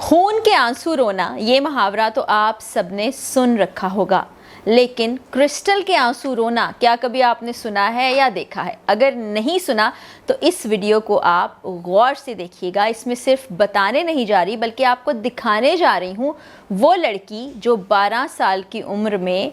خون کے آنسو رونا، یہ محاورہ تو آپ سب نے سن رکھا ہوگا، لیکن کرسٹل کے آنسو رونا کیا کبھی آپ نے سنا ہے یا دیکھا ہے؟ اگر نہیں سنا تو اس ویڈیو کو آپ غور سے دیکھیے گا۔ اس میں صرف بتانے نہیں جا رہی بلکہ آپ کو دکھانے جا رہی ہوں وہ لڑکی جو 12 سال کی عمر میں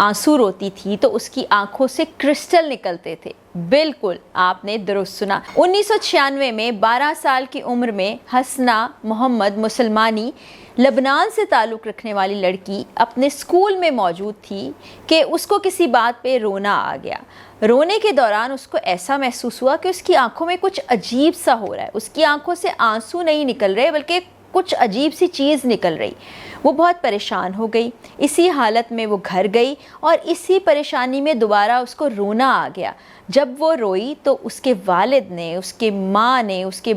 آنسو روتی تھی تو اس کی آنکھوں سے کرسٹل نکلتے تھے۔ بالکل آپ نے درست سنا۔ 1996 میں 12 سال کی عمر میں حسنہ محمد مسلمانی لبنان سے تعلق رکھنے والی لڑکی اپنے اسکول میں موجود تھی کہ اس کو کسی بات پہ رونا آ گیا۔ رونے کے دوران اس کو ایسا محسوس ہوا کہ اس کی آنکھوں میں کچھ عجیب سا ہو رہا ہے۔ اس کی آنکھوں سے آنسو نہیں نکل رہے بلکہ کچھ عجیب سی چیز نکل رہی۔ وہ بہت پریشان ہو گئی۔ اسی حالت میں وہ گھر گئی اور اسی پریشانی میں دوبارہ اس کو رونا آ گیا۔ جب وہ روئی تو اس کے والد نے، اس کے ماں نے، اس کے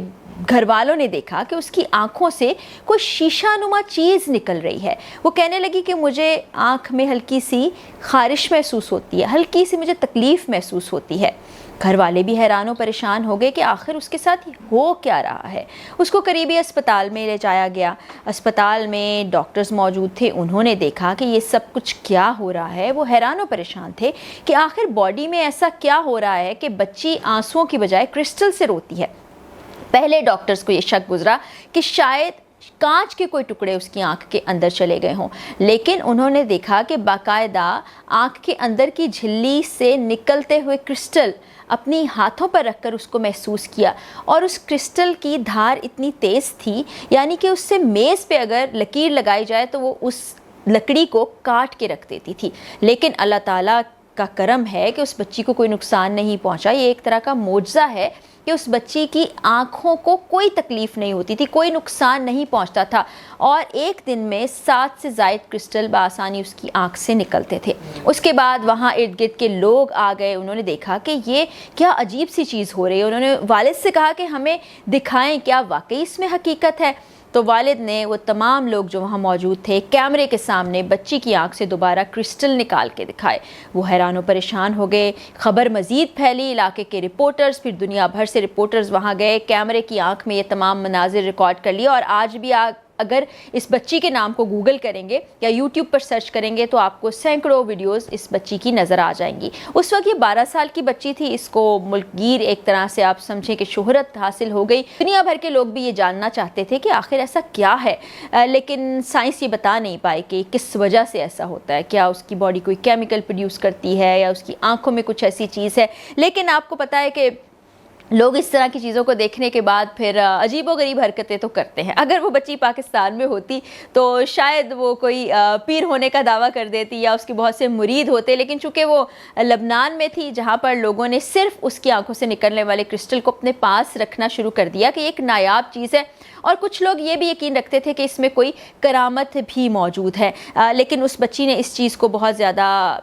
گھر والوں نے دیکھا کہ اس کی آنکھوں سے کوئی شیشہ نما چیز نکل رہی ہے۔ وہ کہنے لگی کہ مجھے آنکھ میں ہلکی سی خارش محسوس ہوتی ہے، ہلکی سی مجھے تکلیف محسوس ہوتی ہے۔ گھر والے بھی حیران و پریشان ہو گئے کہ آخر اس کے ساتھ ہو کیا رہا ہے۔ اس کو قریبی اسپتال میں لے جایا گیا۔ اسپتال میں ڈاکٹرز موجود تھے، انہوں نے دیکھا کہ یہ سب کچھ کیا ہو رہا ہے۔ وہ حیران و پریشان تھے کہ آخر باڈی میں ایسا کیا ہو رہا ہے کہ بچی آنسوؤں کی بجائے کرسٹل سے روتی ہے۔ پہلے ڈاکٹرز کو یہ شک گزرا کہ شاید کانچ کے کوئی ٹکڑے اس کی آنکھ کے اندر چلے گئے ہوں، لیکن انہوں نے دیکھا کہ باقاعدہ آنکھ کے اندر کی جھلی سے نکلتے ہوئے کرسٹل اپنی ہاتھوں پر رکھ کر اس کو محسوس کیا، اور اس کرسٹل کی دھار اتنی تیز تھی یعنی کہ اس سے میز پہ اگر لکیر لگائی جائے تو وہ اس لکڑی کو کاٹ کے رکھ دیتی تھی۔ لیکن اللہ تعالیٰ کا کرم ہے کہ اس بچی کو کوئی نقصان نہیں پہنچا۔ یہ ایک طرح کا معجزہ ہے کہ اس بچی کی آنکھوں کو کوئی تکلیف نہیں ہوتی تھی، کوئی نقصان نہیں پہنچتا تھا، اور ایک دن میں 7 سے زائد کرسٹل بآسانی اس کی آنکھ سے نکلتے تھے۔ اس کے بعد وہاں ارد گرد کے لوگ آ گئے، انہوں نے دیکھا کہ یہ کیا عجیب سی چیز ہو رہی ہے۔ انہوں نے والد سے کہا کہ ہمیں دکھائیں، کیا واقعی اس میں حقیقت ہے؟ تو والد نے وہ تمام لوگ جو وہاں موجود تھے کیمرے کے سامنے بچی کی آنکھ سے دوبارہ کرسٹل نکال کے دکھائے۔ وہ حیران و پریشان ہو گئے۔ خبر مزید پھیلی، علاقے کے رپورٹرز، پھر دنیا بھر سے رپورٹرز وہاں گئے، کیمرے کی آنکھ میں یہ تمام مناظر ریکارڈ کر لیے، اور آج بھی اگر اس بچی کے نام کو گوگل کریں گے یا یوٹیوب پر سرچ کریں گے تو آپ کو سینکڑوں ویڈیوز اس بچی کی نظر آ جائیں گی۔ اس وقت یہ 12 سال کی بچی تھی، اس کو ملک گیر ایک طرح سے آپ سمجھیں کہ شہرت حاصل ہو گئی۔ دنیا بھر کے لوگ بھی یہ جاننا چاہتے تھے کہ آخر ایسا کیا ہے، لیکن سائنس یہ بتا نہیں پائے کہ کس وجہ سے ایسا ہوتا ہے۔ کیا اس کی باڈی کوئی کیمیکل پروڈیوس کرتی ہے یا اس کی آنکھوں میں کچھ ایسی چیز ہے؟ لیکن آپ کو پتہ ہے کہ لوگ اس طرح کی چیزوں کو دیکھنے کے بعد پھر عجیب و غریب حرکتیں تو کرتے ہیں۔ اگر وہ بچی پاکستان میں ہوتی تو شاید وہ کوئی پیر ہونے کا دعویٰ کر دیتی یا اس کے بہت سے مرید ہوتے، لیکن چونکہ وہ لبنان میں تھی جہاں پر لوگوں نے صرف اس کی آنکھوں سے نکلنے والے کرسٹل کو اپنے پاس رکھنا شروع کر دیا کہ یہ ایک نایاب چیز ہے، اور کچھ لوگ یہ بھی یقین رکھتے تھے کہ اس میں کوئی کرامت بھی موجود ہے۔ لیکن اس بچی نے اس چیز کو بہت زیادہ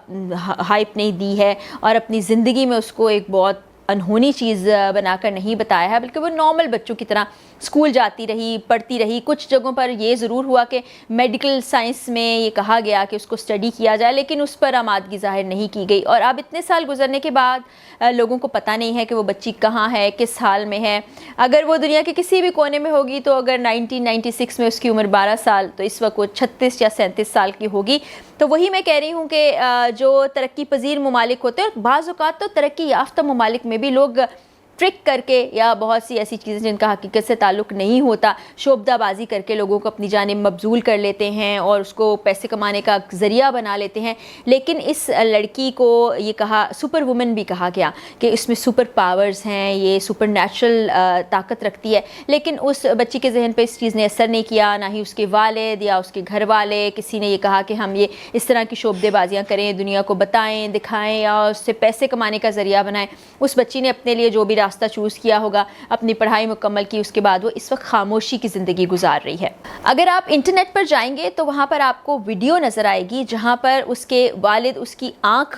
ہائپ نہیں دی ہے اور اپنی زندگی میں اس کو ایک بہت انہونی چیز بنا کر نہیں بتایا ہے، بلکہ وہ نارمل بچوں کی طرح اسکول جاتی رہی، پڑھتی رہی۔ کچھ جگہوں پر یہ ضرور ہوا کہ میڈیکل سائنس میں یہ کہا گیا کہ اس کو اسٹڈی کیا جائے، لیکن اس پر آمادگی ظاہر نہیں کی گئی، اور اب اتنے سال گزرنے کے بعد لوگوں کو پتہ نہیں ہے کہ وہ بچی کہاں ہے، کس حال میں ہے۔ اگر وہ دنیا کے کسی بھی کونے میں ہوگی تو اگر 1996 میں اس کی عمر 12 سال تو اس وقت وہ 36 یا 37 سال کی ہوگی۔ تو وہی میں کہہ رہی ہوں کہ جو ترقی پذیر ممالک ہوتے ہیں، اور بعض اوقات تو ترقی یافتہ ممالک میں بھی لوگ ٹرک کر کے یا بہت سی ایسی چیزیں جن کا حقیقت سے تعلق نہیں ہوتا، شعبدہ بازی کر کے لوگوں کو اپنی جانب مبذول کر لیتے ہیں اور اس کو پیسے کمانے کا ذریعہ بنا لیتے ہیں۔ لیکن اس لڑکی کو یہ کہا، سپر وومن بھی کہا گیا کہ اس میں سپر پاورز ہیں، یہ سپر نیچرل طاقت رکھتی ہے، لیکن اس بچی کے ذہن پہ اس چیز نے اثر نہیں کیا، نہ ہی اس کے والد یا اس کے گھر والے کسی نے یہ کہا کہ ہم یہ اس طرح کی شعبدے بازیاں کریں، دنیا کو بتائیں، دکھائیں یا اس سے پیسے کمانے کا ذریعہ بنائیں۔ اس بچی نے اپنے لیے جو بھی راستہ چوز کیا ہوگا، اپنی پڑھائی مکمل کی، اس کے بعد وہ اس وقت خاموشی کی زندگی گزار رہی ہے۔ اگر آپ انٹرنیٹ پر جائیں گے تو وہاں پر آپ کو ویڈیو نظر آئے گی جہاں پر اس کے والد اس کی آنکھ